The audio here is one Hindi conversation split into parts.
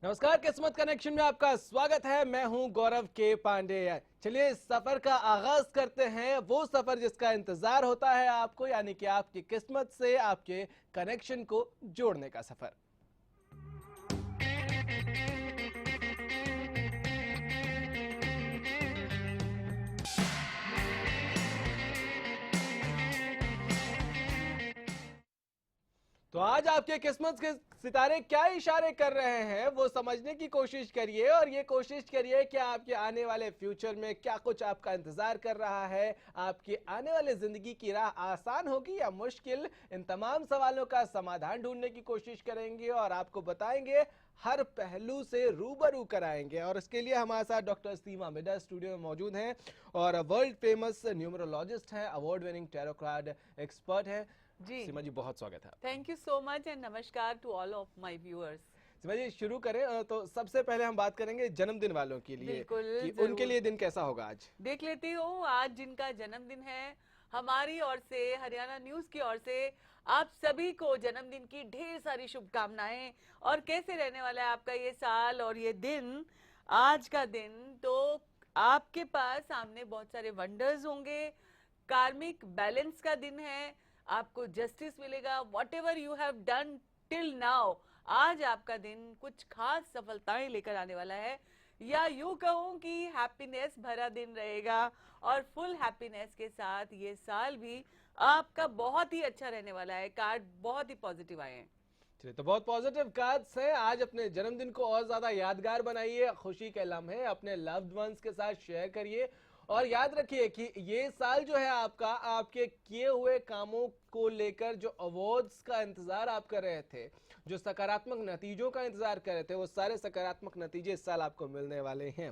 नमस्कार, किस्मत कनेक्शन में आपका स्वागत है। मैं हूं गौरव के पांडे। चलिए इस सफर का आगाज करते हैं, वो सफर जिसका इंतजार होता है आपको, यानी कि आपकी किस्मत से आपके कनेक्शन को जोड़ने का सफर। तो आज आपके किस्मत के सितारे क्या इशारे कर रहे हैं वो समझने की कोशिश करिए, और ये कोशिश करिए कि आपके आने वाले फ्यूचर में क्या कुछ आपका इंतजार कर रहा है। आपकी आने वाले जिंदगी की राह आसान होगी या मुश्किल, इन तमाम सवालों का समाधान ढूंढने की कोशिश करेंगे और आपको बताएंगे, हर पहलू से रूबरू कराएंगे। और इसके लिए हमारे साथ डॉक्टर सीमा मिडा स्टूडियो में मौजूद हैं और वर्ल्ड फेमस न्यूमरोलॉजिस्ट हैं, award winning tarot card expert हैं। जी सीमा जी, बहुत स्वागत है। Thank you so much and नमस्कार to all of my viewers. Seema ji, शुरू करें तो सबसे पहले हम बात करेंगे जन्मदिन वालों के लिए बिल्कुल, कि जरूर। उनके लिए दिन कैसा होगा आज। देख लेती हूँ आज जिनका जन्मदिन है, हमारी ओर से, हरियाणा न्यूज की ओर से आप सभी को जन्मदिन की ढेर सारी शुभकामनाएं। और कैसे रहने वाला है आपका ये साल और ये दिन, आज का दिन, तो आपके पास सामने बहुत सारे वंडर्स होंगे। कार्मिक बैलेंस का दिन है, आपको जस्टिस मिलेगा। What ever you have done till now, आज आपका दिन कुछ खास सफलताएं लेकर आने वाला है, या यूं कहूं कि हैप्पीनेस भरा दिन रहेगा। और फुल हैप्पीनेस के साथ ये साल भी आपका बहुत ही अच्छा रहने वाला है। कार्ड बहुत ही पॉजिटिव आए हैं। चलिए, तो बहुत पॉजिटिव कार्ड्स हैं। आज अपने जन्मदिन को और ज्यादा यादगार बनाइए, खुशी के लम्हे अपने लव्ड वंस के साथ शेयर करिए। और याद रखिए कि ये साल जो है आपका, आपके किए हुए कामों को लेकर जो अवार्ड्स का इंतजार आप कर रहे थे, जो सकारात्मक नतीजों का इंतजार कर रहे थे, वो सारे सकारात्मक नतीजे इस साल आपको मिलने वाले हैं।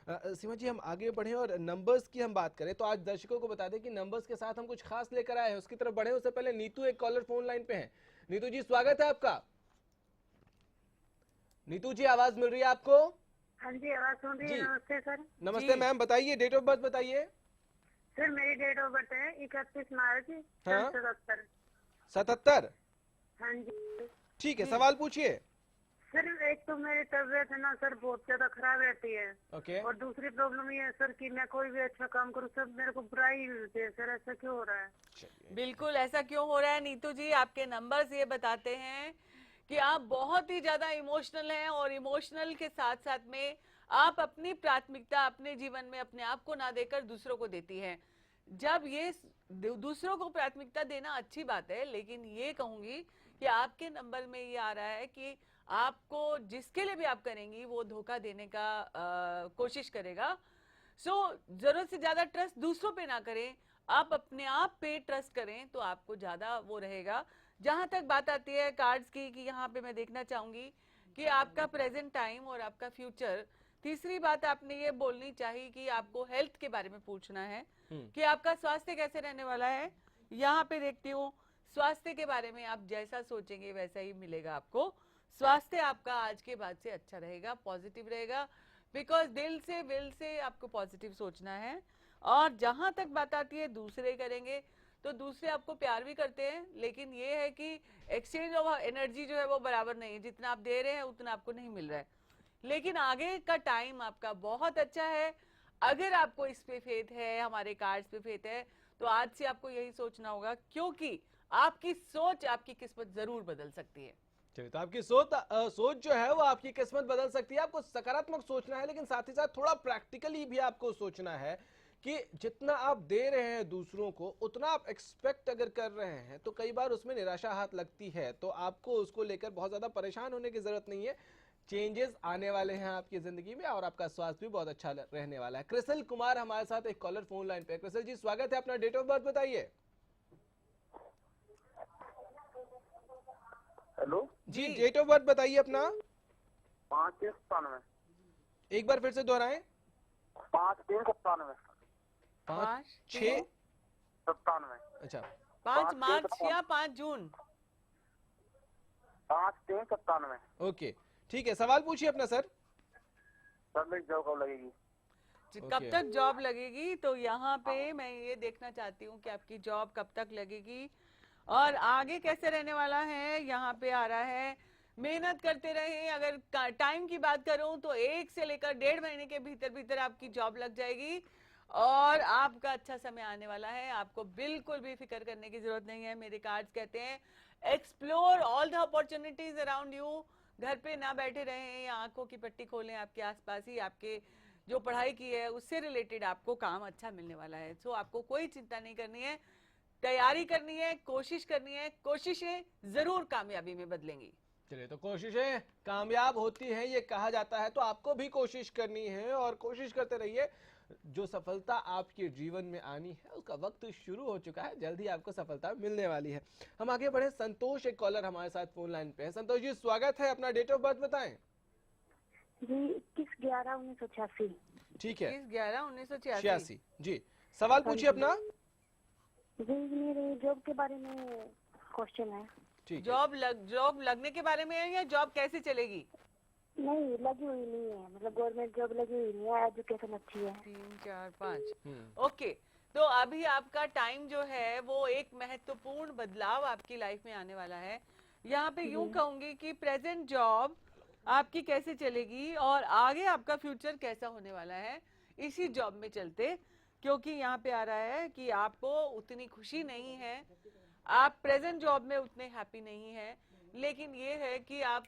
सीमा जी, हम आगे बढ़े और नंबर्स की हम बात करें तो आज दर्शकों को बता दें कि नंबर्स के साथ हम कुछ खास लेकर आए हैं। उसकी तरफ बढ़े उससे पहले नीतू एक कॉलर फोन लाइन पे है। नीतू जी, स्वागत है आपका। नीतू जी, आवाज मिल रही है आपको? हाँ जी, आवाज सुन रही है। नमस्ते सर। नमस्ते मैम, बताइए डेट ऑफ बर्थ बताइए। सर मेरी डेट ऑफ बर्थ है 31 मार्च हाँ? 77। 77? हाँ जी। ठीक है, सवाल पूछिए। सर एक तो मेरी तबीयत है ना सर, बहुत ज्यादा खराब रहती है। ओके। और दूसरी प्रॉब्लम ये है सर कि मैं कोई भी अच्छा काम करूँ सब मेरे को बुराई मिलती है। सर ऐसा क्यों हो रहा है? बिल्कुल ऐसा क्यों हो रहा है नीतू जी, आपके नंबर्स ये बताते हैं कि आप बहुत ही ज्यादा इमोशनल हैं, और इमोशनल के साथ साथ में आप अपनी प्राथमिकता अपने जीवन में अपने आप को ना देकर दूसरों को देती हैं। जब ये दूसरों को प्राथमिकता देना अच्छी बात है, लेकिन ये कहूंगी कि आपके नंबर में ये आ रहा है कि आपको जिसके लिए भी आप करेंगी वो धोखा देने का कोशिश करेगा। सो जरूरत से ज्यादा ट्रस्ट दूसरों पे ना करें, आप अपने आप पे ट्रस्ट करें तो आपको ज्यादा वो रहेगा। जहां तक बात आती है कार्ड्स की, कि यहाँ पे मैं देखना चाहूंगी कि आपका प्रेजेंट टाइम और आपका फ्यूचर। तीसरी बात आपने ये बोलनी चाहिए कि आपको हेल्थ के बारे में पूछना है कि आपका स्वास्थ्य कैसे रहने वाला है। यहाँ पे देखती हूँ स्वास्थ्य के बारे में आप जैसा सोचेंगे वैसा ही मिलेगा आपको। स्वास्थ्य आपका आज के बाद से अच्छा रहेगा, पॉजिटिव रहेगा, बिकॉज दिल से विल से आपको पॉजिटिव सोचना है। और जहां तक बात आती है दूसरे करेंगे तो दूसरे आपको प्यार भी करते हैं, लेकिन ये है कि एक्सचेंज ऑफ एनर्जी जो है वो बराबर नहीं है। जितना आप दे रहे हैं उतना आपको नहीं मिल रहा है, लेकिन आगे का टाइम आपका बहुत अच्छा है। अगर आपको इस पे फेथ है, हमारे कार्ड्स पे फेथ है, तो आज से आपको यही सोचना होगा, क्योंकि आपकी सोच आपकी किस्मत जरूर बदल सकती है। चलिए, तो आपकी सोच जो है वो आपकी किस्मत बदल सकती है। आपको सकारात्मक सोचना है, लेकिन साथ ही साथ थोड़ा प्रैक्टिकली भी आपको सोचना है कि जितना आप दे रहे हैं दूसरों को, उतना आप एक्सपेक्ट अगर कर रहे हैं तो कई बार उसमें निराशा हाथ लगती है। तो आपको उसको लेकर बहुत ज्यादा परेशान होने की जरूरत नहीं है। चेंजेस आने वाले हैं आपकी जिंदगी में और आपका स्वास्थ्य भी बहुत अच्छा रहने वाला है। कृषल कुमार हमारे साथ एक कॉलर फोन लाइन पे। कृषल जी, स्वागत है। अपना डेट ऑफ बर्थ बताइए। हेलो जी, डेट ऑफ बर्थ बताइए अपना। 5/3/97। एक बार फिर से दोहराएं। 5/3/97। 5/6/97। 97। अच्छा, 5 मार्च या 5 जून? 5/3/97। ओके, ठीक है, सवाल पूछिए अपना सर। सर मेरी जॉब कब लगेगी? कब ओके। तक जॉब लगेगी, तो यहाँ पे मैं ये देखना चाहती हूँ कि आपकी जॉब कब तक लगेगी और आगे कैसे रहने वाला है। यहाँ पे आ रहा है मेहनत करते रहे। अगर टाइम की बात करूं तो 1 से लेकर 1.5 महीने के भीतर भीतर आपकी जॉब लग जाएगी और आपका अच्छा समय आने वाला है। आपको बिल्कुल भी फिक्र करने की जरूरत नहीं है। मेरे कार्ड्स कहते हैं explore all the opportunities around you. घर पे ना बैठे रहें या आंखों की पट्टी खोलें, आपके आसपास ही आपके जो पढ़ाई की है उससे रिलेटेड आपको काम अच्छा मिलने वाला है। सो आपको कोई चिंता नहीं करनी है, तैयारी करनी है, कोशिश करनी है। कोशिशें जरूर कामयाबी में बदलेंगी। चलिए, तो कोशिशें कामयाब होती हैं ये कहा जाता है, तो आपको भी कोशिश करनी है और कोशिश करते रहिए। जो सफलता आपके जीवन में आनी है उसका वक्त शुरू हो चुका है, जल्दी आपको सफलता मिलने वाली है। हम आगे बढ़े। संतोष, एक कॉलर हमारे साथ फोन लाइन पे है। संतोष जी, स्वागत है। अपना डेट ऑफ बर्थ बताएं। जी 21/11/1986। ठीक है, 21/11/1986। 86 जी। सवाल पूछिए अपना। जी मेरे जॉब के बारे में क्वेश्चन है। ठीक है, जॉब लगने के बारे में है या जॉब कैसे चलेगी? नहीं लगी हुई नहीं है, मतलब गवर्नमेंट जॉब लगी हुई नहीं है, एजुकेशन अच्छी है। 3 4 5 ओके। तो अभी आपका टाइम जो है वो एक महत्वपूर्ण बदलाव आपकी लाइफ में आने वाला है। यहाँ पे यूं कहूंगी कि प्रेजेंट जॉब आपकी कैसे चलेगी और आगे आपका फ्यूचर कैसा होने वाला है इसी जॉब में चलते, क्योंकि यहाँ पे आ रहा है कि आपको उतनी खुशी नहीं है, आप प्रेजेंट जॉब में उतने हैप्पी नहीं है। लेकिन ये है कि आप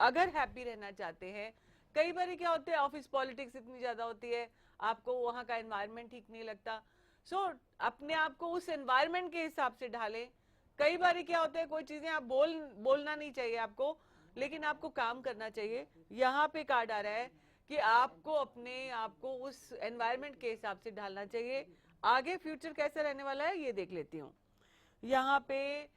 अगर हैप्पी रहना चाहते हैं, कई बार क्या होता है ऑफिस पॉलिटिक्स इतनी ज्यादा होती है, आपको वहाँ का एनवायरनमेंट ठीक नहीं लगता। सो अपने आप को उस एनवायरनमेंट के हिसाब से ढालें। कई बार क्या होता है कोई चीजें आप बोलना नहीं चाहिए आपको, लेकिन आपको काम करना चाहिए। यहाँ पे कार्ड आ रहा है कि आपको अपने आप को उस एनवायरनमेंट के हिसाब से ढालना चाहिए। आगे फ्यूचर कैसा रहने वाला है ये देख लेती हूँ। यहाँ पे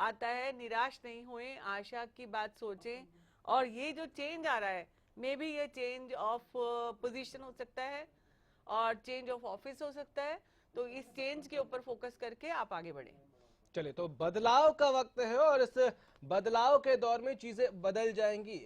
आता है निराश नहीं हुए, आशा की बात सोचें। और ये जो चेंज आ रहा है, मे बी ये चेंज ऑफ पोजीशन हो सकता है और चेंज ऑफ ऑफिस हो सकता है। तो इस चेंज के ऊपर फोकस करके आप आगे बढ़े। चलिए, तो बदलाव का वक्त है और इस बदलाव के दौर में चीजें बदल जाएंगी।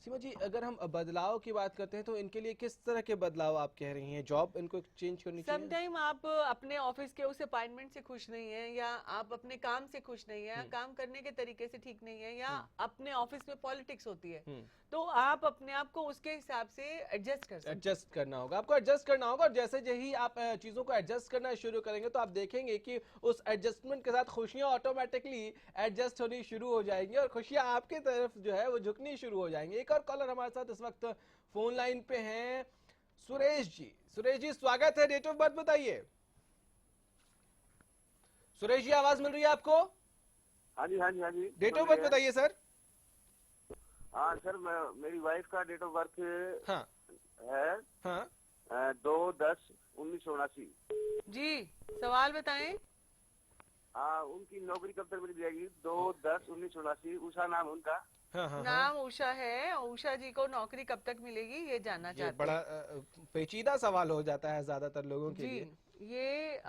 सीमा जी, अगर हम बदलाव की बात करते हैं तो इनके लिए किस तरह के बदलाव आप कह रही हैं? जॉब इनको चेंज करनी चाहिए? समटाइम आप अपने ऑफिस के उस अपॉइंटमेंट से खुश नहीं है, या आप अपने काम से खुश नहीं है, काम करने के तरीके से ठीक नहीं है, या अपने ऑफिस में पॉलिटिक्स होती है, तो आप अपने आप को उसके हिसाब से एडजस्ट कर सकते हैं। एडजस्ट करना होगा, आपको एडजस्ट करना होगा। और जैसे ही आप चीजों को एडजस्ट करना शुरू करेंगे तो आप देखेंगे कि उस एडजस्टमेंट के साथ खुशियां ऑटोमेटिकली एडजस्ट होनी शुरू हो जाएंगी और खुशियां आपकी तरफ जो है वो झुकनी शुरू हो जाएंगी। एक और कॉलर हमारे साथ इस वक्त फोन लाइन पे हैं, सुरेश जी। सुरेश जी, स्वागत है। डेट ऑफ बर्थ बताइए। सुरेश जी, आवाज मिल रही है आपको? हाँ जी हाँ जी हाँ जी। डेट ऑफ बर्थ बताइए सर। हाँ सर, मेरी वाइफ का डेट ऑफ बर्थ हाँ है हाँ 2/10/1979। जी, सवाल बताएं। हाँ, उनकी नौकरी कब तक मिल जाएगी? 2/10/1979। उषा नाम उनका। हाँ हाँ। नाम उषा है। उषा जी को नौकरी कब तक मिलेगी ये जानना ये चाहते बड़ा हैं। पेचीदा सवाल हो जाता है ज्यादातर लोगों के जी, लिए। ये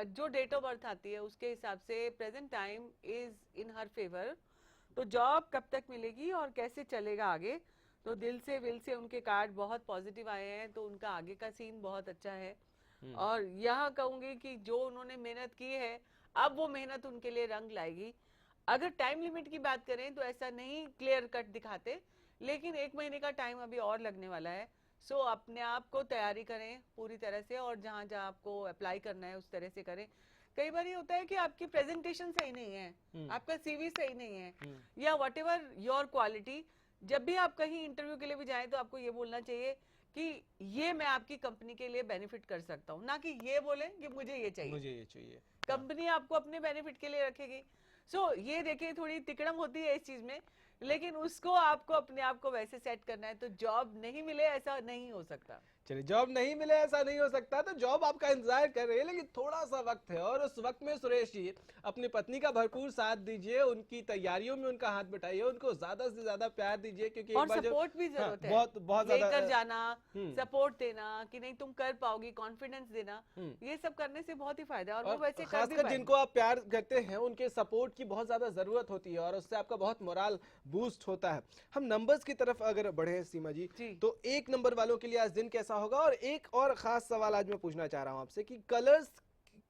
जो डेट ऑफ बर्थ आती है उसके हिसाब से present time is in her favour. तो जॉब कब तक मिलेगी और कैसे चलेगा आगे, तो दिल से विल से उनके कार्ड बहुत पॉजिटिव आए हैं, तो उनका आगे का सीन बहुत अच्छा है। और यह कहूंगी कि जो उन्होंने मेहनत की है अब वो मेहनत उनके लिए रंग लाएगी। अगर टाइम लिमिट की बात करें तो ऐसा नहीं क्लियर कट दिखाते, लेकिन 1 महीने का टाइम अभी और लगने वाला है। सो अपने आप को तैयारी करें पूरी तरह से और जहां जहां आपको अप्लाई करना है उस तरह से करें। कई बार ये होता है कि आपकी प्रेजेंटेशन सही नहीं है, आपका सीवी सही नहीं है, या वट एवर योर क्वालिटी। जब भी आप कहीं इंटरव्यू के लिए भी जाएं तो आपको ये बोलना चाहिए कि ये मैं आपकी कंपनी के लिए बेनिफिट कर सकता हूँ, ना कि ये बोले कि मुझे ये चाहिए। मुझे ये चाहिए। कंपनी आपको अपने बेनिफिट के लिए रखेगी। सो ये देखिए थोड़ी तिकड़म होती है इस चीज में, लेकिन उसको आपको अपने आप को वैसे सेट करना है, तो जॉब नहीं मिले ऐसा नहीं हो सकता। चलिए, जॉब नहीं मिले ऐसा नहीं हो सकता, तो जॉब आपका इंतजार कर रही है, लेकिन थोड़ा सा वक्त है, और उस वक्त में सुरेश जी अपनी पत्नी का भरपूर साथ दीजिए, उनकी तैयारियों में उनका हाथ बटाइए, उनको ज्यादा से ज्यादा प्यार दीजिए, क्योंकि और एक बार सपोर्ट भी जरूरत है, बहुत बहुत ज्यादा लेकर जाना, हम्म। सपोर्ट देना कि नहीं तुम कर पाओगी, कॉन्फिडेंस देना, ये सब करने से बहुत ही फायदा है, और वो वैसे कर भी खासकर पाएंगे। जिनको आप प्यार करते हैं उनके सपोर्ट की बहुत ज्यादा जरूरत होती है, और उससे आपका बहुत मोराल बूस्ट होता है। हम नंबर्स की तरफ अगर बढ़े सीमा जी, तो 1 नंबर वालों के लिए आज दिन कैसा होगा? और एक और खास सवाल आज मैं पूछना चाह रहा हूं आपसे कि कलर्स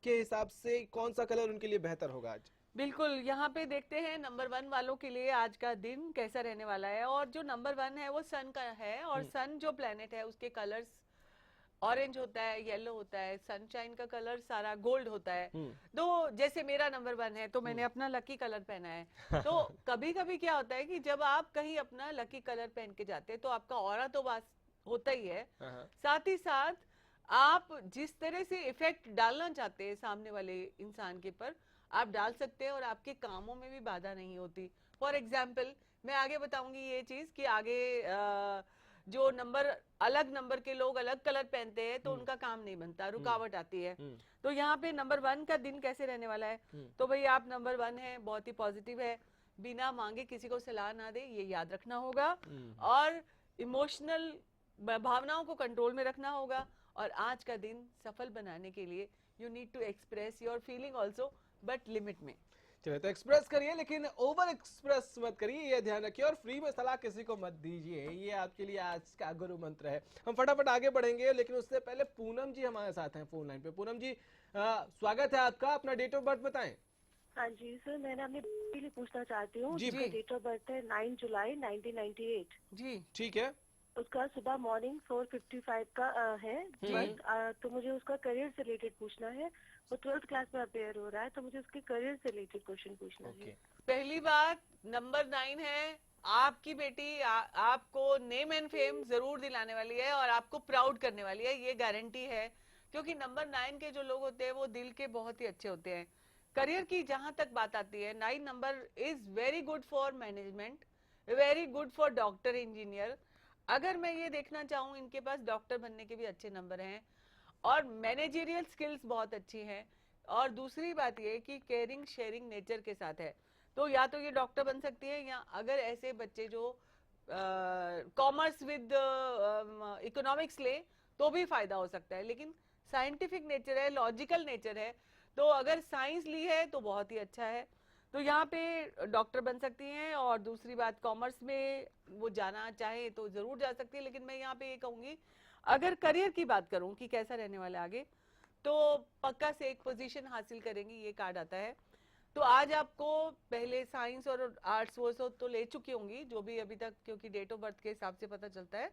के हिसाब से कौन सा कलर उनके लिए बेहतर होगा आज? बिल्कुल, यहाँ पे देखते हैं नंबर 1 वालों के लिए आज का दिन कैसा रहने वाला है। और जो नंबर 1 है वो सन का है, और सन जो प्लेनेट है उसके कलर्स ऑरेंज होता है, येलो होता है, सनशाइन का कलर सारा गोल्ड होता है। तो जैसे मेरा नंबर 1 है तो मैंने अपना लकी कलर पहना है। तो कभी कभी क्या होता है कि जब आप कहीं अपना लकी कलर पहन के जाते हैं तो आपका ऑरा तो बात होता ही है, साथ ही साथ आप जिस तरह से इफेक्ट डालना चाहते हैं सामने वाले इंसान के पर आप डाल सकते हैं, और आपके कामों में भी बाधा नहीं होती। फॉर एग्जाम्पल मैं आगे बताऊंगी ये चीज कि आगे जो अलग नंबर के लोग अलग कलर पहनते हैं तो उनका काम नहीं बनता, रुकावट आती है। तो यहाँ पे नंबर 1 का दिन कैसे रहने वाला है? तो भाई आप नंबर 1 है, बहुत ही पॉजिटिव है, बिना मांगे किसी को सलाह ना दे, ये याद रखना होगा, और इमोशनल भावनाओं को कंट्रोल में रखना होगा। और आज का दिन सफल बनाने के लिए you need to express your feeling also, but limit में। चलिए, तो एक्सप्रेस करिए, लेकिन ओवर एक्सप्रेस मत करिए, ये ध्यान रखिए, और फ्री में सलाह किसी को मत दीजिए, ये आपके लिए आज का गुरु मंत्र है। हम फटाफट आगे बढ़ेंगे, लेकिन उससे पहले पूनम जी हमारे साथ हैं फोन लाइन पे। पूनम जी, स्वागत है आपका, अपना डेट ऑफ बर्थ बताएं। हाँ जी सर, मैंने अपने के लिए पूछना चाहती हूँ। जी, डेट ऑफ बर्थ है 9 जुलाई 1998। जी ठीक है। उसका सुबह मॉर्निंग 4:55 का है, बट तो मुझे उसका करियर से रिलेटेड पूछना है। वो 12th क्लास में अपेयर हो रहा है, तो मुझे उसके करियर से रिलेटेड क्वेश्चन पूछना है। पहली बात, नंबर 9 है, आपकी बेटी आपको नेम एंड फेम जरूर दिलाने वाली है और आपको प्राउड करने वाली है, ये गारंटी है। क्योंकि नंबर 9 के जो लोग होते हैं वो दिल के बहुत ही अच्छे होते हैं। करियर की जहां तक बात आती है, 9 number is very good for management, very good for doctor, engineer. अगर मैं ये देखना चाहूँ, इनके पास डॉक्टर बनने के भी अच्छे नंबर हैं, और मैनेजरियल स्किल्स बहुत अच्छी हैं। और दूसरी बात ये कि केयरिंग शेयरिंग नेचर के साथ है, तो या तो ये डॉक्टर बन सकती है, या अगर ऐसे बच्चे जो कॉमर्स विद इकोनॉमिक्स ले तो भी फायदा हो सकता है। लेकिन साइंटिफिक नेचर है, लॉजिकल नेचर है, तो अगर साइंस ली है तो बहुत ही अच्छा है। तो यहाँ पे डॉक्टर बन सकती हैं। और दूसरी बात, कॉमर्स में वो जाना चाहे तो जरूर जा सकती है। लेकिन मैं यहाँ पे ये कहूंगी, अगर करियर की बात करूं कि कैसा रहने वाला है आगे, तो पक्का से एक पोजीशन हासिल करेंगी, ये कार्ड आता है। तो आज आपको पहले साइंस और आर्ट्स वो सब तो ले चुकी होंगी जो भी अभी तक, क्योंकि डेट ऑफ बर्थ के हिसाब से पता चलता है,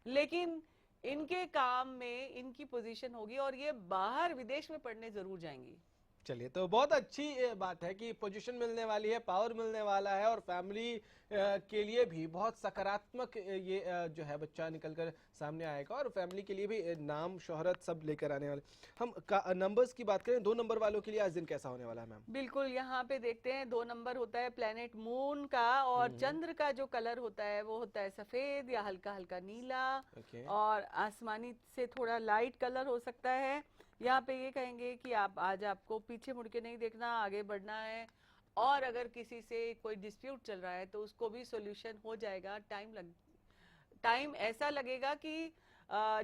लेकिन इनके काम में इनकी पोजीशन होगी और ये बाहर विदेश में पढ़ने जरूर जाएंगी। चलिए, तो बहुत अच्छी बात है कि पोजीशन मिलने वाली है, पावर मिलने वाला है, और फैमिली के लिए भी बहुत सकारात्मक ये जो है बच्चा निकलकर सामने आएगा, और फैमिली के लिए भी नाम शोहरत सब लेकर आने वाले। हम नंबर्स की बात करें, 2 नंबर वालों के लिए आज दिन कैसा होने वाला है मैम? बिल्कुल, यहाँ पे देखते हैं 2 नंबर होता है प्लेनेट मून का, और चंद्र का जो कलर होता है वो होता है सफेद या हल्का हल्का नीला, और आसमानी से थोड़ा लाइट कलर हो सकता है। यहाँ पे ये कहेंगे कि आज आपको पीछे मुड़ के नहीं देखना, आगे बढ़ना है, और अगर किसी से कोई डिस्प्यूट चल रहा है तो उसको भी सॉल्यूशन हो जाएगा। टाइम ऐसा लगेगा कि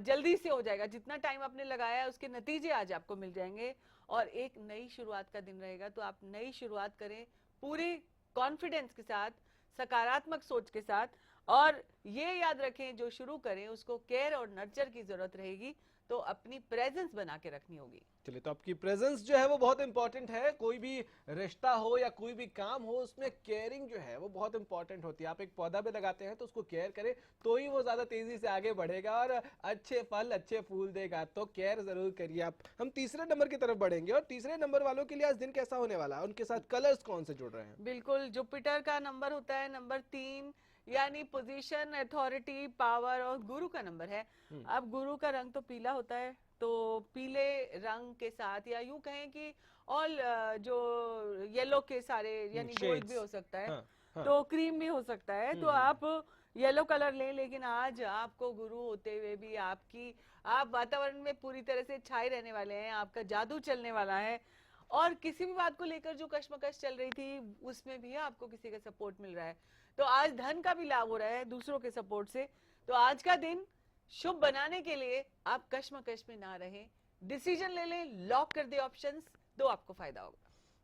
जल्दी से हो जाएगा, जितना टाइम आपने लगाया है उसके नतीजे आज आपको मिल जाएंगे, और एक नई शुरुआत का दिन रहेगा। तो आप नई शुरुआत करें पूरे कॉन्फिडेंस के साथ, सकारात्मक सोच के साथ, और ये याद रखें जो शुरू करें उसको केयर और नर्चर की जरूरत रहेगी, तो अपनी प्रेजेंस बना के रखनी होगी। चलिए, तो आपकी प्रेजेंस जो है वो बहुत इंपॉर्टेंट है। कोई भी रिश्ता हो या कोई भी काम हो, उसमें केयरिंग जो है वो बहुत इंपॉर्टेंट होती है। आप एक पौधा भी लगाते हैं तो उसको केयर करें, तो ही वो ज्यादा तेजी से आगे बढ़ेगा और अच्छे फल अच्छे फूल देगा। तो केयर जरूर करिए आप। हम तीसरे नंबर की तरफ बढ़ेंगे, और तीसरे नंबर वालों के लिए आज दिन कैसा होने वाला है, उनके साथ कलर्स कौन से जुड़ रहे हैं? बिल्कुल, जुपिटर का नंबर होता है नंबर 3, यानी पोजीशन, अथॉरिटी, पावर, और गुरु का नंबर है। अब गुरु का रंग तो पीला होता है, तो पीले रंग के साथ, या यूं कहें कि ऑल जो येलो के सारे, यानी गोल्ड भी हो सकता है। तो क्रीम भी हो सकता है, तो आप येलो कलर लें। लेकिन आज आपको गुरु होते हुए भी आप वातावरण में पूरी तरह से छाए रहने वाले हैं, आपका जादू चलने वाला है। और किसी भी बात को लेकर जो कश्मकश चल रही थी उसमें भी आपको किसी का सपोर्ट मिल रहा है, तो आज धन का भी लाभ हो रहा है दूसरों के सपोर्ट से। तो आज का दिन शुभ बनाने के लिए आप कश्मकश में ना रहें, डिसीजन ले लें, लॉक कर दे ऑप्शंस, तो आपको फायदा होगा।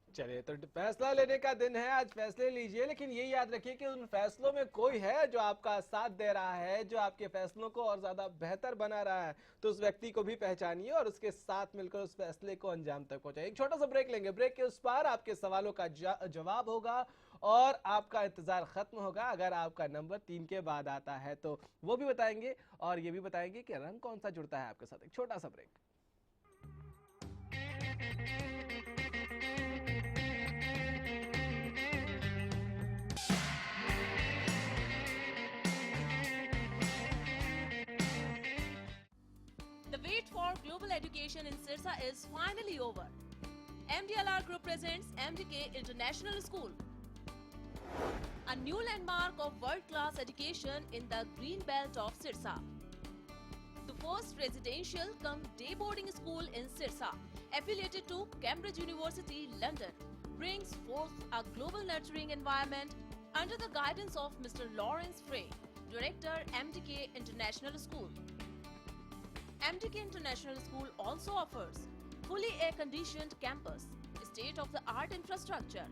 चलिए, तो फैसला लेने का दिन है, आज फैसले लीजिए, लेकिन ये याद रखिए कि उन फैसलों में कोई है जो आपका साथ दे रहा है, जो आपके फैसलों को और ज्यादा बेहतर बना रहा है, तो उस व्यक्ति को भी पहचानिए और उसके साथ मिलकर उस फैसले को अंजाम तक पहुंचाइए। एक छोटा सा ब्रेक लेंगे, ब्रेक के उस पार आपके सवालों का जवाब होगा और आपका इंतजार खत्म होगा अगर आपका नंबर 3 के बाद आता है, तो वो भी बताएंगे और ये भी बताएंगे कि रंग कौन सा जुड़ता है आपके साथ। एक छोटा सा break. The wait for global education in Sirsa is finally over. MDLR Group presents MDK International School, a new landmark of world-class education in the green belt of Sirsa. The first residential cum day boarding school in Sirsa, affiliated to Cambridge University, London, brings forth a global nurturing environment under the guidance of Mr. Lawrence Frey, Director, MDK International School. MDK International School also offers fully air-conditioned campus, state-of-the-art infrastructure,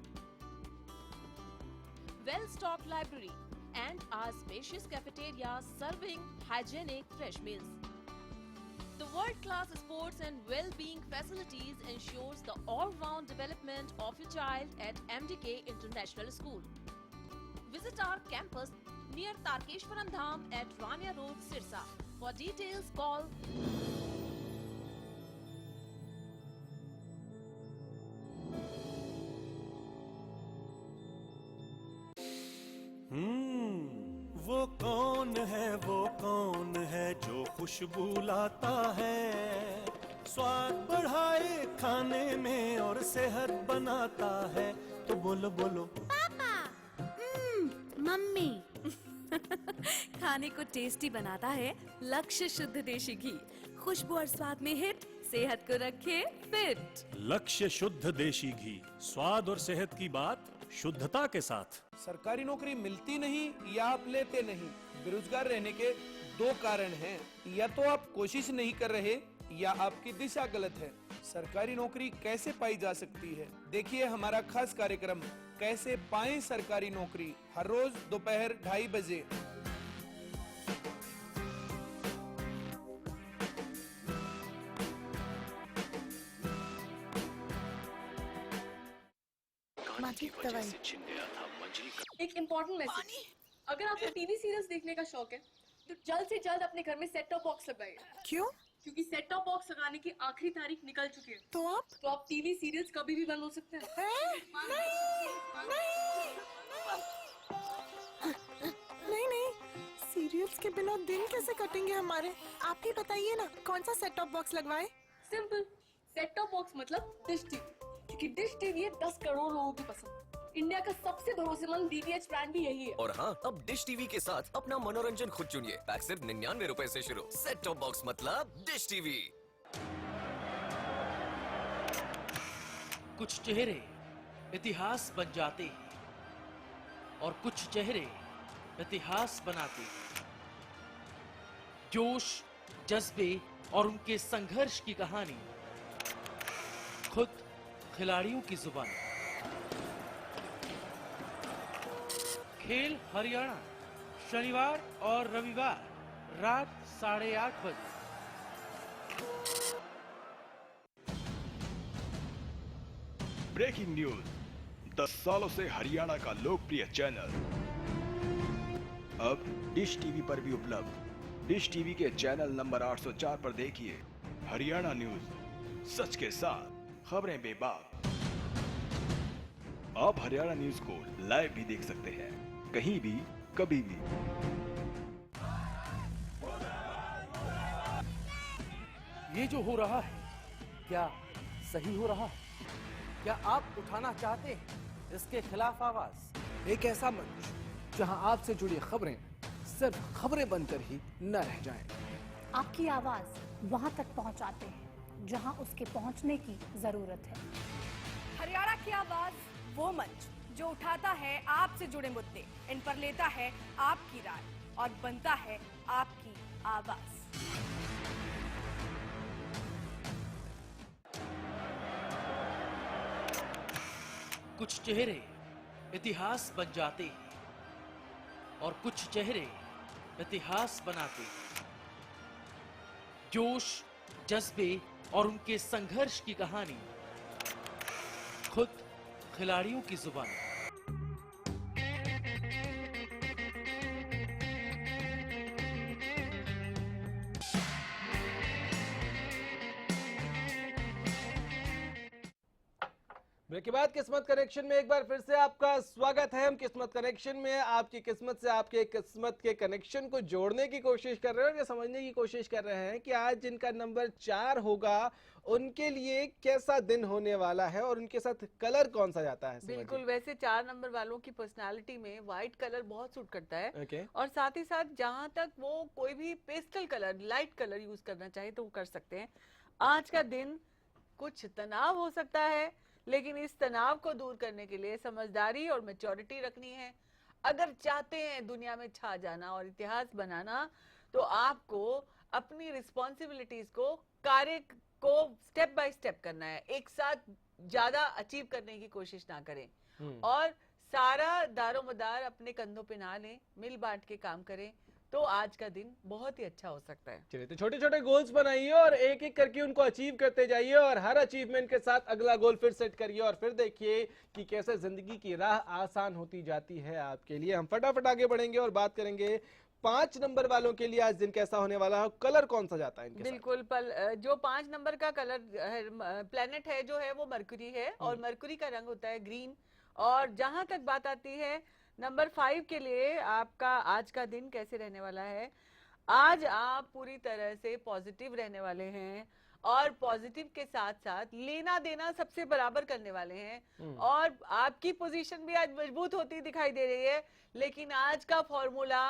well-stocked library, and a spacious cafeteria serving hygienic fresh meals. The world-class sports and well-being facilities ensures the all-round development of your child at MDK International School. Visit our campus near Tarkeshwaram Dham at Rania Road, Sirsa. For details, call वो कौन है जो खुशबू लाता है, स्वाद बढ़ाए खाने में और सेहत बनाता है, तो बोलो बोलो पापा। मम्मी। खाने को टेस्टी बनाता है लक्ष्य शुद्ध देशी घी, खुशबू और स्वाद में हिट, सेहत को रखे फिट। लक्ष्य शुद्ध देशी घी, स्वाद और सेहत की बात शुद्धता के साथ। सरकारी नौकरी मिलती नहीं या आप लेते नहीं, बेरोजगार रहने के 2 कारण हैं। या तो आप कोशिश नहीं कर रहे या आपकी दिशा गलत है। सरकारी नौकरी कैसे पाई जा सकती है, देखिए हमारा खास कार्यक्रम कैसे पाएं सरकारी नौकरी, हर रोज दोपहर 2:30 बजे। एक इम्पोर्टेंट मैसेज, अगर आपको टीवी सीरियल्स देखने का शौक है तो जल्द से जल्द अपने घर में सेट टॉप बॉक्स लगाइए। क्यों? क्योंकि सेट टॉप बॉक्स लगाने की आखिरी तारीख निकल चुकी है। तो आप टीवी सीरियल्स कभी भी बंद हो सकते हैं। नहीं, सीरियल्स के बिना दिन कैसे कटेंगे हमारे? आप ही बताइए ना, कौन सा सेट टॉप बॉक्स लगवाए? सिंपल, सेट टॉप बॉक्स मतलब डिश टीवी, क्योंकि डिश टीवी है 10 करोड़ लोगों की पसंद। इंडिया का सबसे भरोसेमंद डीटीएच ब्रांड भी यही है। और हाँ, अब डिश टीवी के साथ अपना मनोरंजन खुद चुनिए, पैक सिर्फ 99 रुपए से शुरू। सेट टॉप बॉक्स मतलब डिश टीवी। कुछ चेहरे इतिहास बन जाते हैं और कुछ चेहरे इतिहास बनाते हैं। जोश, जज्बे और उनके संघर्ष की कहानी खुद खिलाड़ियों की जुबान। खेल हरियाणा, शनिवार और रविवार रात 8:30 बजे। ब्रेकिंग न्यूज, 10 सालों से हरियाणा का लोकप्रिय चैनल अब डिश टीवी पर भी उपलब्ध। डिश टीवी के चैनल नंबर 804 पर देखिए हरियाणा न्यूज, सच के साथ, खबरें बेबाक। आप हरियाणा न्यूज को लाइव भी देख सकते हैं, कहीं भी, कभी भी। ये जो हो रहा है, क्या सही हो रहा है? क्या आप उठाना चाहते हैं इसके खिलाफ आवाज? एक ऐसा मंच जहां आपसे जुड़ी खबरें सिर्फ खबरें बनकर ही न रह जाएं। आपकी आवाज वहां तक पहुंचाते हैं जहां उसके पहुंचने की जरूरत है। हरियाणा की आवाज, वो मंच जो उठाता है आपसे जुड़े मुद्दे, इन पर लेता है आपकी राय और बनता है आपकी आवाज। कुछ चेहरे इतिहास बन जाते हैं और कुछ चेहरे इतिहास बनाते हैं। जोश, जज्बे और उनके संघर्ष की कहानी खुद खिलाड़ियों की जुबान। ब्रेक के बाद किस्मत कनेक्शन में एक बार फिर से आपका स्वागत है। हम किस्मत कनेक्शन में आपकी किस्मत से आपके किस्मत के कनेक्शन को जोड़ने की कोशिश कर रहे हैं और ये समझने की कोशिश कर रहे हैं कि आज जिनका नंबर 4 होगा उनके लिए कैसा दिन होने वाला है और उनके साथ कलर कौन सा जाता है। बिल्कुल, वैसे 4 नंबर वालों की पर्सनालिटी में व्हाइट कलर बहुत सूट करता है और साथ ही साथ जहां तक वो कोई भी pastel colour, light colour use करना चाहे तो वो कर सकते हैं। आज का दिन कुछ तनाव हो सकता है, लेकिन इस तनाव को दूर करने के लिए समझदारी और मैच्योरिटी रखनी है। अगर चाहते हैं दुनिया में छा जाना और इतिहास बनाना, तो आपको अपनी रिस्पॉन्सिबिलिटीज को, कार्य को स्टेप बाय स्टेप करना है। एक साथ ज्यादा अचीव करने की कोशिश ना करें और सारा दारोमदार अपने कंधों पे ना लें, मिल बांट के काम करें, तो आज का दिन बहुत ही अच्छा हो सकता है। चलिए, तो छोटे छोटे गोल्स बनाइए और एक एक करके उनको अचीव करते जाइए और हर अचीवमेंट के साथ अगला गोल फिर सेट करिए और फिर देखिए कि कैसे जिंदगी की राह आसान होती जाती है आपके लिए। हम फटाफट आगे बढ़ेंगे और बात करेंगे 5 नंबर वालों के लिए आज दिन कैसा होने वाला है, कलर कौन सा जाता है इनके बिल्कुल जो 5 नंबर का कलर प्लेनेट है जो है वो मरकुरी है और मरकुरी का रंग होता है ग्रीन। और जहां तक बात आती है नंबर 5 के लिए आपका आज का दिन कैसे रहने वाला है, आज आप पूरी तरह से पॉजिटिव रहने वाले हैं और पॉजिटिव के साथ साथ लेना देना सबसे बराबर करने वाले हैं और आपकी पोजीशन भी आज मजबूत होती दिखाई दे रही है। लेकिन आज का फॉर्मूला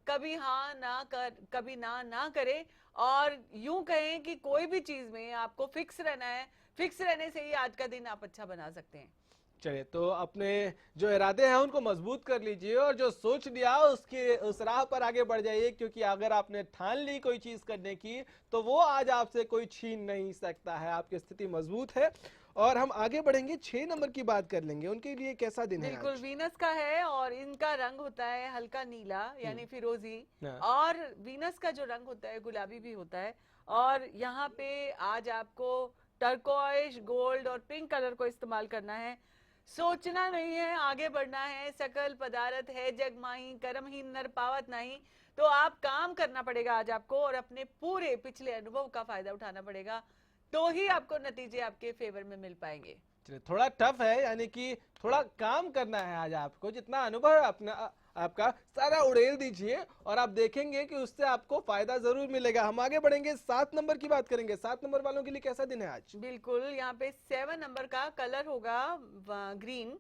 कभी हाँ ना कर, कभी ना करे और यूं कहें कि कोई भी चीज में आपको फिक्स रहना है। फिक्स रहने से ही आज का दिन आप अच्छा बना सकते हैं। चलिए, तो अपने जो इरादे हैं उनको मजबूत कर लीजिए और जो सोच लिया उसके उस राह पर आगे बढ़ जाइए, क्योंकि अगर आपने ठान ली कोई चीज करने की तो वो आज आपसे कोई छीन नहीं सकता है। आपकी स्थिति मजबूत है और हम आगे बढ़ेंगे 6 नंबर की बात कर लेंगे। उनके लिए कैसा दिन है? बिल्कुल, वीनस का है और इनका रंग होता है हल्का नीला यानी फिरोजी और वीनस का जो रंग होता है गुलाबी भी होता है। और यहाँ पे आज आपको टर्कोइश, गोल्ड और पिंक कलर को इस्तेमाल करना है। सोचना नहीं है, आगे बढ़ना है। सकल पदार्थ है जग माही, कर्महीन नर पावत नहीं। तो आप काम करना पड़ेगा आज आपको और अपने पूरे पिछले अनुभव का फायदा उठाना पड़ेगा, तो ही आपको नतीजे आपके फेवर में मिल पाएंगे। चलिए, थोड़ा टफ है, यानी कि थोड़ा काम करना है आज आपको। जितना अनुभव है अपना आपका सारा उड़ेल दीजिए और आप देखेंगे कि उससे आपको फायदा जरूर मिलेगा। हम आगे बढ़ेंगे, 7 नंबर की बात करेंगे। 7 नंबर वालों के लिए कैसा दिन है आज? बिल्कुल, यहाँ पे 7 नंबर का कलर होगा ग्रीन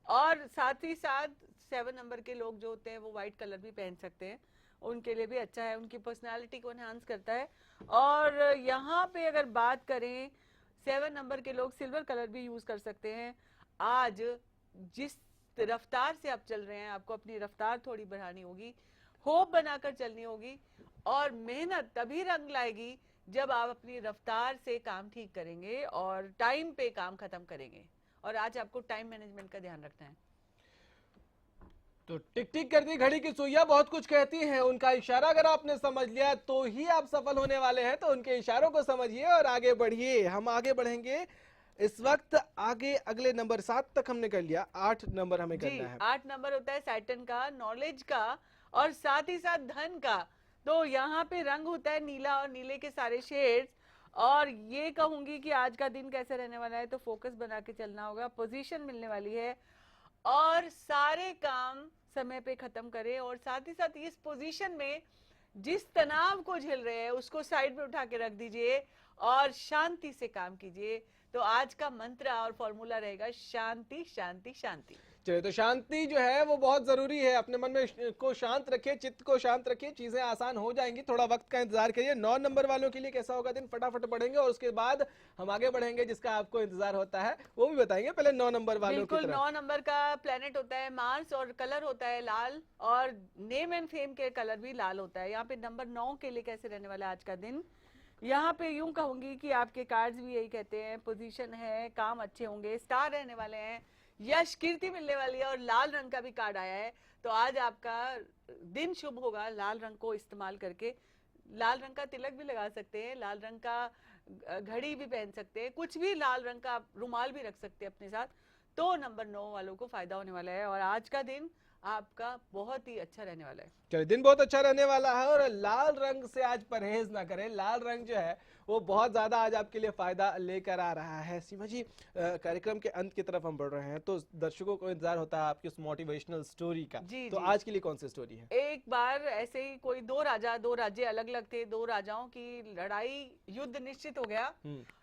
और साथ ही साथ 7 नंबर के लोग जो होते हैं वो व्हाइट कलर भी पहन सकते हैं, उनके लिए भी अच्छा है, उनकी पर्सनालिटी को एनहांस करता है। और यहाँ पे अगर बात करें 7 नंबर के लोग सिल्वर कलर भी यूज कर सकते हैं। आज जिस रफ्तार से आप चल रहे हैं आपको अपनी रफ्तार थोड़ी बढ़ानी होगी, होप बनाकर चलनी होगी और मेहनत तभी रंग लाएगी जब आप अपनी रफ्तार से काम ठीक करेंगे और टाइम पे काम खत्म करेंगे। और आज आपको टाइम मैनेजमेंट का ध्यान रखना है। तो टिक टिक करती घड़ी की सुइयां बहुत कुछ कहती हैं। उनका इशारा अगर आपने समझ लिया तो ही आप सफल होने वाले हैं। तो उनके इशारों को समझिए और आगे बढ़िए। हम आगे बढ़ेंगे इस वक्त आगे। अगले नंबर 7 तक हमने कर लिया, 8 नंबर हमें करना है। 8 नंबर होता है सैटर्न का, नॉलेज का और साथ ही साथ धन का। तो यहाँ पे रंग होता है नीला और नीले के सारे शेड्स। और ये कहूंगी कि आज का दिन कैसे रहने वाला है, तो फोकस बना के चलना होगा, पोजीशन मिलने वाली है और सारे काम समय पे खत्म करें। और साथ ही साथ इस पोजीशन में जिस तनाव को झेल रहे हैं उसको साइड में उठा के रख दीजिए और शांति से काम कीजिए। तो आज का मंत्र और फॉर्मूला रहेगा शांति शांति शांति। चलिए, तो शांति जो है वो बहुत जरूरी है। अपने मन में को शांत रखिए, चित्त को शांत रखिए, चीजें आसान हो जाएंगी। थोड़ा वक्त का इंतजार करिए। 9 नंबर वालों के लिए कैसा होगा दिन, फटाफट पढ़ेंगे और उसके बाद हम आगे बढ़ेंगे। जिसका आपको इंतजार होता है वो भी बताएंगे। पहले 9 नंबर वालों की बिल्कुल, तरफ। 9 नंबर का प्लेनेट होता है मार्स और कलर होता है लाल, और नेम एंड फेम के कलर भी लाल होता है। यहाँ पे नंबर 9 के लिए कैसे रहने वाला है आज का दिन, यहाँ पे यूं कहूंगी कि आपके कार्ड्स भी यही कहते हैं, पोजीशन है, काम अच्छे होंगे, स्टार रहने वाले हैं, यश कीर्ति मिलने वाली है, और लाल रंग का भी कार्ड आया है। तो आज आपका दिन शुभ होगा। लाल रंग को इस्तेमाल करके लाल रंग का तिलक भी लगा सकते हैं, लाल रंग का घड़ी भी पहन सकते हैं, कुछ भी लाल रंग का रुमाल भी रख सकते हैं अपने साथ। तो नंबर 9 वालों को फायदा होने वाला है और आज का दिन आपका बहुत ही अच्छा रहने वाला है। चलिए, दिन बहुत अच्छा रहने वाला है और लाल रंग से आज परहेज ना करें। लाल रंग जो है वो बहुत ज्यादा आज आपके लिए फायदा लेकर आ रहा है। सीमा जी, कार्यक्रम के अंत की तरफ हम बढ़ रहे हैं, तो दर्शकों को इंतजार होता है आपकी उस मोटिवेशनल स्टोरी का। तो आज के लिए कौन सी स्टोरी है? एक बार ऐसे ही कोई दो राज्य अलग अलग थे, दो राजाओं की लड़ाई, युद्ध निश्चित हो गया,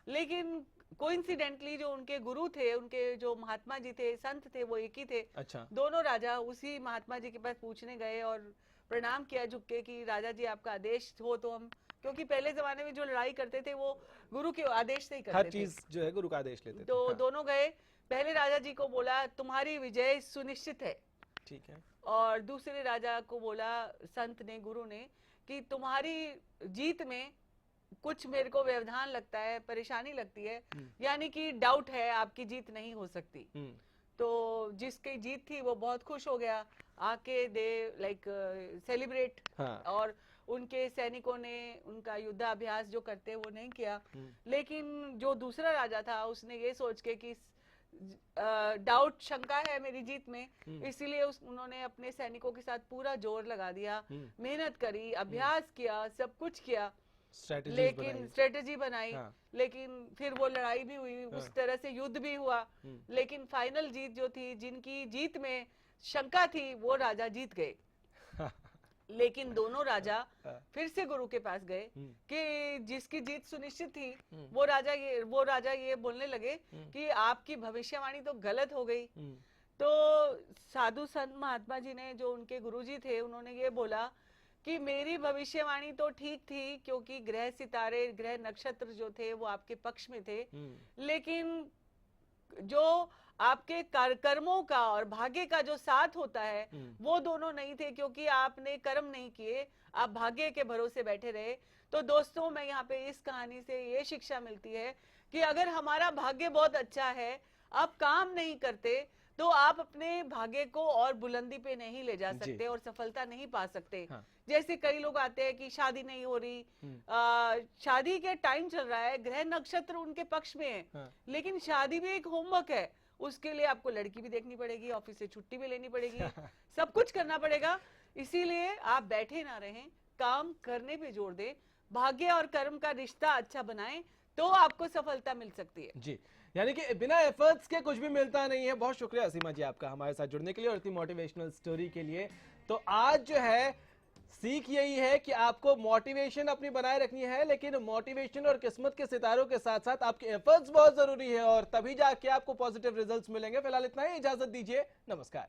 लेकिन कोइंसिडेंटली जो उनके गुरु थे, उनके जो महात्मा जी थे, संत थे, वो एक ही थे। अच्छा। दोनों राजा उसी महात्मा जी के पास पूछने गए और प्रणाम किया झुक के कि राजा जी आपका आदेश हो तो हम, क्योंकि पहले जमाने में जो लड़ाई करते थे वो गुरु के आदेश से ही करते थे, हर चीज जो है गुरु का आदेश लेते थे। तो हाँ। दोनों गए। पहले राजा जी को बोला तुम्हारी विजय सुनिश्चित है, ठीक है, और दूसरे राजा को बोला संत ने, गुरु ने, कि तुम्हारी जीत में कुछ मेरे को व्यवधान लगता है, परेशानी लगती है, यानी कि डाउट है, आपकी जीत नहीं हो सकती। तो जिसकी जीत थी वो बहुत खुश हो गया, आके दे लाइक सेलिब्रेट। हाँ। और उनके सैनिकों ने उनका युद्धाभ्यास जो करते वो नहीं किया, लेकिन जो दूसरा राजा था उसने ये सोच के कि डाउट, शंका है मेरी जीत में, इसीलिए उन्होंने अपने सैनिकों के साथ पूरा जोर लगा दिया, मेहनत करी, अभ्यास किया, सब कुछ किया, लेकिन स्ट्रेटेजी बनाई। हाँ। लेकिन फिर वो लड़ाई भी हुई। हाँ। उस तरह से युद्ध भी हुआ, लेकिन फाइनल जीत जो थी, जिनकी जीत में शंका थी, वो राजा जीत गए। लेकिन दोनों राजा फिर से गुरु के पास गए कि जिसकी जीत सुनिश्चित थी, वो राजा ये बोलने लगे कि आपकी भविष्यवाणी तो गलत हो गई। तो साधु संत महात्मा जी ने, जो उनके गुरुजी थे, उन्होंने ये बोला कि मेरी भविष्यवाणी तो ठीक थी, क्योंकि ग्रह सितारे, ग्रह नक्षत्र जो थे वो आपके पक्ष में थे, लेकिन जो आपके कर्मों का और भाग्य का जो साथ होता है वो दोनों नहीं थे, क्योंकि आपने कर्म नहीं किए, आप भाग्य के भरोसे बैठे रहे। तो दोस्तों, मैं यहाँ पे इस कहानी से ये शिक्षा मिलती है कि अगर हमारा भाग्य बहुत अच्छा है, आप काम नहीं करते, तो आप अपने भाग्य को और बुलंदी पे नहीं ले जा सकते और सफलता नहीं पा सकते। हाँ। जैसे कई लोग आते हैं कि शादी नहीं हो रही, शादी के टाइम चल रहा है, ग्रह नक्षत्र उनके पक्ष में है। हाँ। लेकिन शादी भी एक होमवर्क है, उसके लिए आपको लड़की भी देखनी पड़ेगी, ऑफिस से छुट्टी भी लेनी पड़ेगी, सब कुछ करना पड़ेगा। इसीलिए आप बैठे ना रहें, काम करने पे जोर दें, भाग्य और कर्म का रिश्ता अच्छा बनाएं, तो आपको सफलता मिल सकती है। जी, यानी कि बिना एफर्ट्स के कुछ भी मिलता नहीं है। बहुत शुक्रिया सीमा जी आपका हमारे साथ जुड़ने के लिए और इतनी मोटिवेशनल स्टोरी के लिए। तो आज जो है सीख यही है कि आपको मोटिवेशन अपनी बनाए रखनी है, लेकिन मोटिवेशन और किस्मत के सितारों के साथ साथ आपके एफर्ट्स बहुत जरूरी है, और तभी जाके आपको पॉजिटिव रिजल्ट्स मिलेंगे। फिलहाल इतना ही, इजाजत दीजिए, नमस्कार।